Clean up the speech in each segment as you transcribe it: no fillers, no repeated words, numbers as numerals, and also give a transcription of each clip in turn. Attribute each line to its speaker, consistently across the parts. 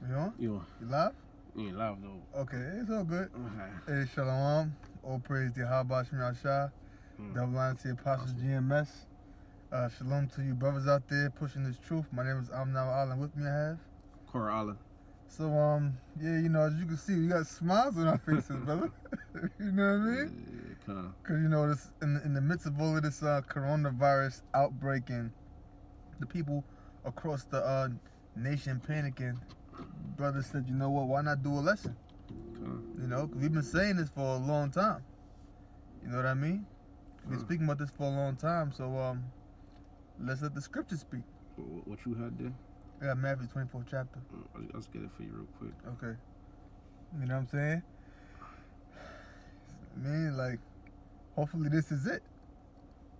Speaker 1: You on?
Speaker 2: You
Speaker 1: live?
Speaker 2: You ain't live though.
Speaker 1: Okay, it's all good.
Speaker 2: Okay.
Speaker 1: Hey, Shalom. All praise to Yahweh Shem Yahshua. Double line to the Apostles GMS. Shalom to you brothers out there pushing this truth. My name is Amnal Allah. With me I have
Speaker 2: Cora Allah.
Speaker 1: So yeah, you know, as you can see, we got smiles on our faces, brother. You know what I mean?
Speaker 2: Yeah,
Speaker 1: Cause you know this in the midst of all of this coronavirus outbreak and the people across the nation panicking, brother said, you know what? Why not do a lesson? You know, cause we've been saying this for a long time. You know what I mean? We've been speaking about this for a long time. So let's let the scripture speak.
Speaker 2: What you had there?
Speaker 1: I got Matthew 24th chapter.
Speaker 2: Let's get it for you real quick.
Speaker 1: Okay. You know what I'm saying? I mean, like, hopefully this is it.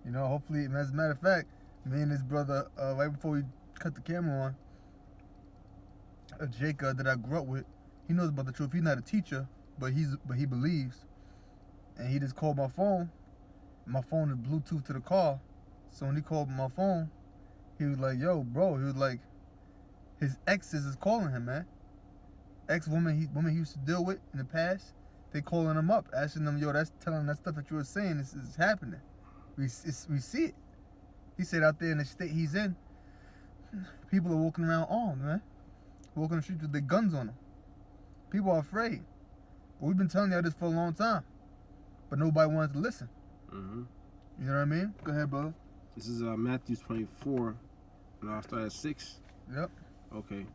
Speaker 1: You know, hopefully, and as a matter of fact, me and this brother, right before we cut the camera on, Jacob that I grew up with, he knows about the truth. He's not a teacher, but he believes. And he just called my phone. My phone is Bluetooth to the car. So when he called my phone, he was like, yo, bro, he was like, his exes is calling him, man. Women he used to deal with in the past, they calling him up, asking them, yo, that's telling them that stuff that you were saying is happening. We see it. He said out there in the state he's in, people are walking around armed, man. Walking the streets with their guns on them. People are afraid. But we've been telling y'all this for a long time. But nobody wanted to listen.
Speaker 2: Mm-hmm.
Speaker 1: You know what I mean? Go ahead, brother.
Speaker 2: This is Matthew 24, and I'll start at 6.
Speaker 1: Yep.
Speaker 2: Okay. It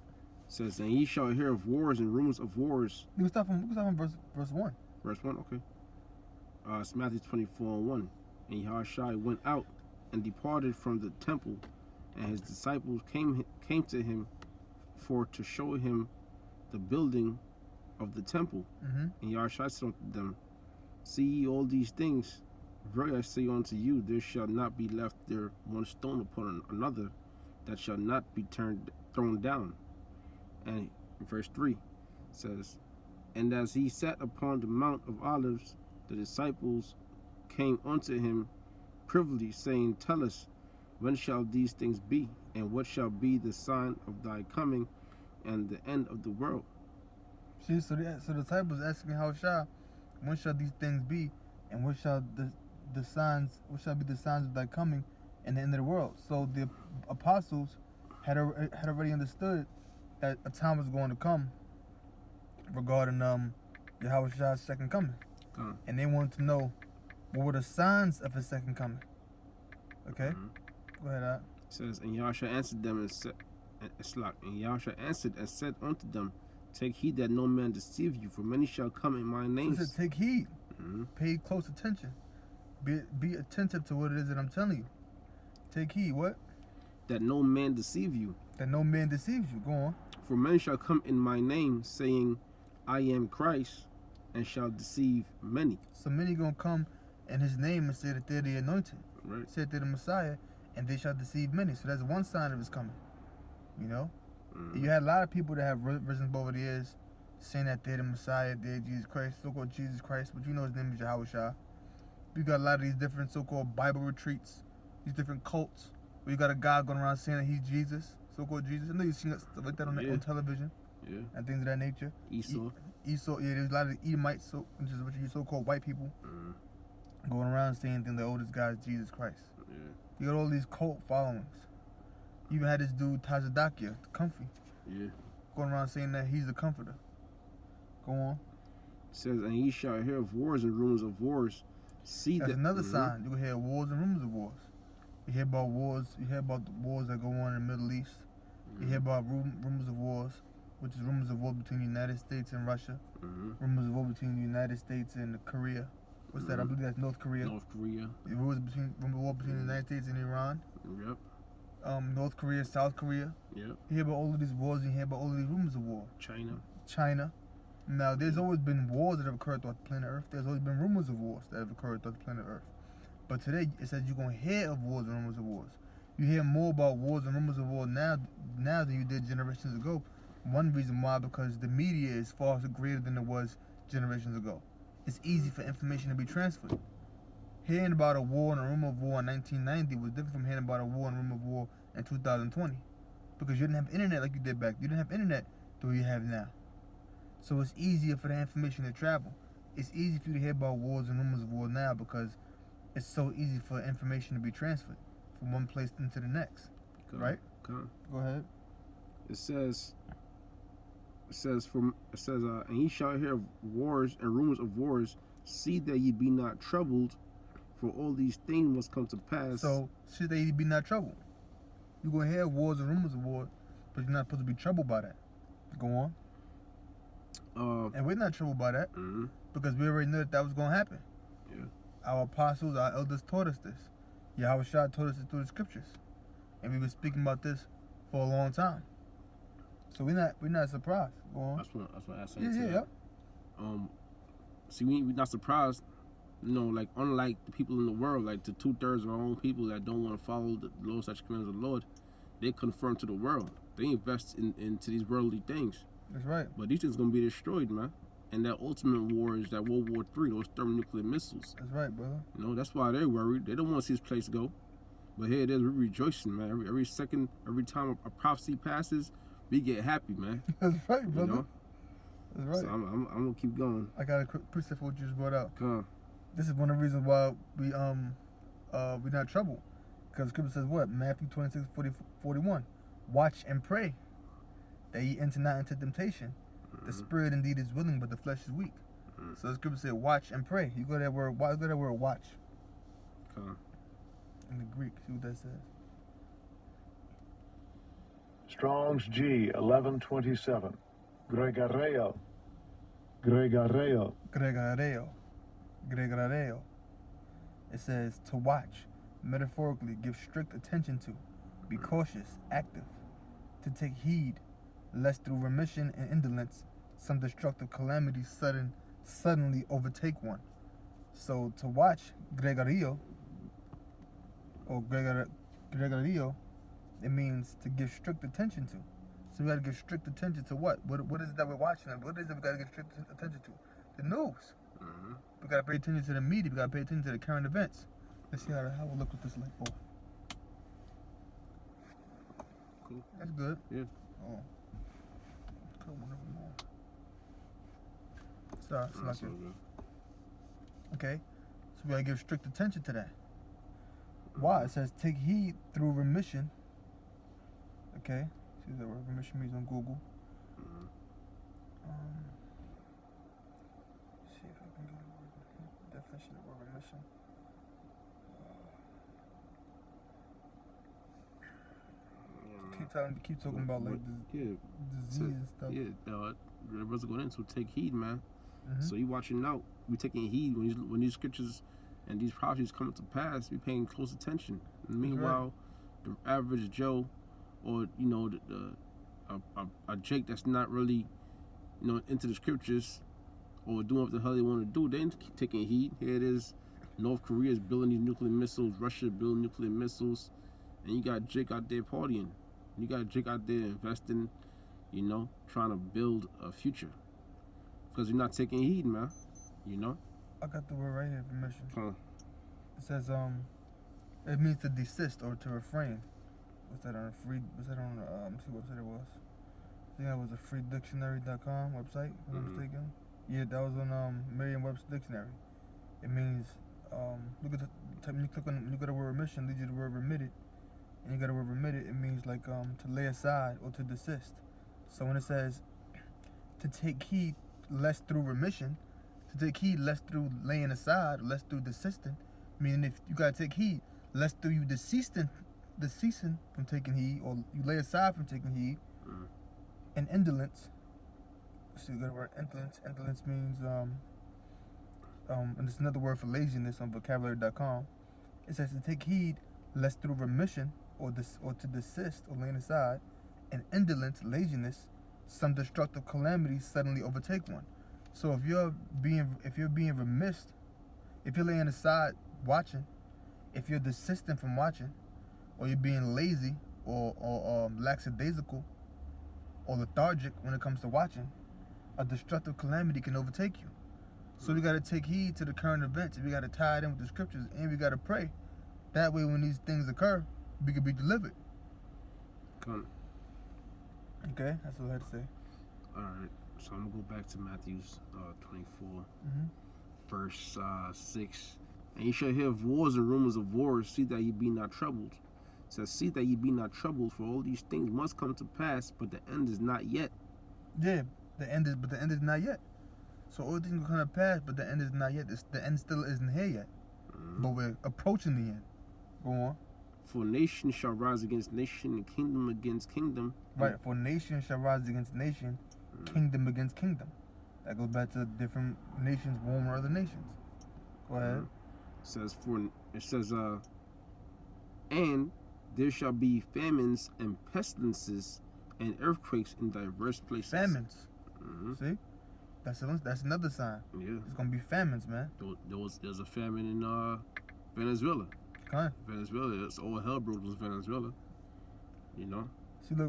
Speaker 2: says, and ye shall hear of wars and rumors of wars.
Speaker 1: We can start from verse 1.
Speaker 2: Verse 1, okay. It's Matthew 24 and 1. And Yahushua went out and departed from the temple, and his disciples came to him for to show him the building of the temple.
Speaker 1: Mm-hmm.
Speaker 2: And Yahushua said unto them, see ye all these things? Verily I say unto you, there shall not be left there one stone upon another that shall not be thrown down. And verse 3 says, and as he sat upon the Mount of Olives, the disciples came unto him privily, saying, tell us, when shall these things be? And what shall be the sign of thy coming and the end of the world?
Speaker 1: See, so the disciples asking Yahushua, when shall these things be? And what shall the signs? What shall be the signs of thy coming and the end of the world? So the apostles had already understood that a time was going to come regarding Yahushua's second coming, and they wanted to know what were the signs of his second coming. Okay, Go ahead.
Speaker 2: It says, and Yahushua answered them and said, and Yahushua answered and said unto them, take heed that no man deceive you, for many shall come in my name.
Speaker 1: So take heed. Pay close attention. Be attentive to what it is that I'm telling you. Take heed. What?
Speaker 2: That no man deceive you.
Speaker 1: That no man deceives you. Go on.
Speaker 2: For many shall come in my name, saying, I am Christ, and shall deceive many.
Speaker 1: So many gonna come in his name and say that they're the anointed.
Speaker 2: Right.
Speaker 1: Say that they're the Messiah, and they shall deceive many. So that's one sign of his coming. You know? You had a lot of people that have risen over the years saying that they're the Messiah, they're Jesus Christ, so-called Jesus Christ, but you know his name is Yahushua. You got a lot of these different so-called Bible retreats, these different cults, where you got a guy going around saying that he's Jesus, so-called Jesus. I know you've seen stuff like that on television, and things of that nature. Esau, yeah, there's a lot of Edomites, which is what you so-called white people, going around saying things like, oh, this guy's Jesus Christ. You got all these cult followings. You even had this dude, Tajadakia, the Comfy, going around saying that he's the comforter. Go on.
Speaker 2: It says, and ye shall hear of wars and rumors of wars. See
Speaker 1: That's
Speaker 2: that
Speaker 1: another sign. You can hear wars and rumors of wars. You hear about wars. You hear about the wars that go on in the Middle East. You hear about rumors of wars, which is rumors of war between the United States and Russia. Rumors of war between the United States and Korea. What's that? I believe that's North Korea.
Speaker 2: North Korea.
Speaker 1: Rumors of war between the United States and Iran.
Speaker 2: Yep.
Speaker 1: North Korea, South Korea.
Speaker 2: Yep.
Speaker 1: You hear about all of these wars. You hear about all of these rumors of war.
Speaker 2: China.
Speaker 1: Now, there's always been wars that have occurred throughout the planet Earth. There's always been rumors of wars that have occurred throughout the planet Earth. But today, it says you're going to hear of wars and rumors of wars. You hear more about wars and rumors of war now than you did generations ago. One reason why, because the media is far greater than it was generations ago. It's easy for information to be transferred. Hearing about a war and a rumor of war in 1990 was different from hearing about a war and rumor of war in 2020. Because you didn't have internet like you did back. You didn't have internet do we have now? So it's easier for the information to travel. It's easy for you to hear about wars and rumors of war now because it's so easy for information to be transferred from one place into the next. Right? Go ahead.
Speaker 2: It says, and ye shall hear of wars and rumors of wars. See that ye be not troubled, for all these things must come to pass.
Speaker 1: So, see that ye be not troubled. You're going to hear wars and rumors of war, but you're not supposed to be troubled by that. Go on. And we're not troubled by that because we already knew that was going to happen.
Speaker 2: Yeah.
Speaker 1: Our apostles, our elders taught us this. Yahweh Shah taught us this through the scriptures. And we've been speaking about this for a long time. So we're not surprised. Go on.
Speaker 2: That's what I said.
Speaker 1: Yeah.
Speaker 2: See, we're not surprised. You know, like unlike the people in the world, like the 2/3 of our own people that don't want to follow the law, such commands of the Lord, they conform to the world. They invest into these worldly things.
Speaker 1: That's right.
Speaker 2: But these things gonna be destroyed, man. And that ultimate war is that World War III, those thermonuclear missiles.
Speaker 1: That's right, brother.
Speaker 2: You know, that's why they're worried. They don't want to see this place go. But here it is, we're rejoicing, man. Every second, every time a prophecy passes, we get happy, man.
Speaker 1: That's right, brother.
Speaker 2: You know?
Speaker 1: That's right.
Speaker 2: So I'm gonna keep going.
Speaker 1: I got a quick precept for what you just brought out.
Speaker 2: Come on.
Speaker 1: This is one of the reasons why we're not troubled. Because scripture says what? Matthew 26:41. Watch and pray that ye enter not into temptation. The spirit indeed is willing, but the flesh is weak. So the scripture says watch and pray. You go to that word watch.
Speaker 2: Come on.
Speaker 1: In the Greek, see what that says.
Speaker 3: Strong's G 1127. Gregareo.
Speaker 1: It says to watch, metaphorically, give strict attention to, be cautious, active, to take heed, lest through remission and indolence some destructive calamity suddenly overtake one. So to watch, gregario, it means to give strict attention to. So we got to give strict attention to what? What is it that we're watching? What is it we got to give strict attention to? The news. We got to pay attention to the media. We got to pay attention to the current events. Let's see how we'll look with this light bulb.
Speaker 2: Cool.
Speaker 1: That's good.
Speaker 2: Yeah.
Speaker 1: Oh. Cool. More. Sorry.
Speaker 2: That's so good.
Speaker 1: Okay. So we got to give strict attention to that. Why? It says take heed through remission. Okay. See what remission means on Google. See if I can get a definition of word remission. Keep talking about like disease and stuff.
Speaker 2: Yeah, brother's going into take heed, man. So you watching out. We taking heed when these scriptures and these prophecies come to pass. We paying close attention. And meanwhile, the average Joe, or you know, a Jake that's not really, you know, into the scriptures or doing what the hell they want to do, they ain't taking heed. Here it is, North Korea is building these nuclear missiles, Russia building nuclear missiles, and you got Jake out there partying. You got Jake out there investing, you know, trying to build a future. Because you're not taking heed, man. You know?
Speaker 1: I got the word right here, permission.
Speaker 2: Huh.
Speaker 1: It says, it means to desist or to refrain. What's that on let me see what website it was. I think that was a freedictionary.com website, if I'm not mistaken. Yeah, that was on Merriam-Webster Dictionary. It means, look at when you click at the word remission, leads you to the word remitted. And you got the word remitted, it means like to lay aside or to desist. So when it says to take heed less through remission, to take heed less through laying aside, less through desisting, meaning if you gotta take heed, less through you deceasing from taking heed, or you lay aside from taking heed, and indolence. So you got the word indolence. Indolence means and it's another word for laziness on vocabulary.com. It says to take heed lest through remission or to desist or laying aside, and indolence, laziness, some destructive calamity suddenly overtake one. So if you're being remiss, if you're laying aside watching, if you're desisting from watching, or you're being lazy or lackadaisical or lethargic when it comes to watching, a destructive calamity can overtake you. So we got to take heed to the current events, and we got to tie it in with the scriptures, and we got to pray. That way, when these things occur, we can be delivered.
Speaker 2: Come.
Speaker 1: Okay, that's what I had to say.
Speaker 2: All right. So I'm gonna go back to Matthew's 24, verse 6. And you shall hear of wars and rumors of wars. See that ye be not troubled. It says, see that ye be not troubled, for all these things must come to pass, but the end is not yet.
Speaker 1: Yeah, but the end is not yet. So all things will come to pass, but the end is not yet. The end still isn't here yet. But we're approaching the end. Go on.
Speaker 2: For nation shall rise against nation, and kingdom against kingdom.
Speaker 1: Right. For nation shall rise against nation, kingdom against kingdom. That goes back to different nations warring with other nations. Go ahead.
Speaker 2: It says, and there shall be famines and pestilences and earthquakes in diverse places.
Speaker 1: Famines. See? That's another sign.
Speaker 2: Yeah.
Speaker 1: It's gonna be famines, man.
Speaker 2: There's a famine in Venezuela.
Speaker 1: Okay.
Speaker 2: Venezuela, it's all hell broke loose Venezuela. You know?
Speaker 1: See, look.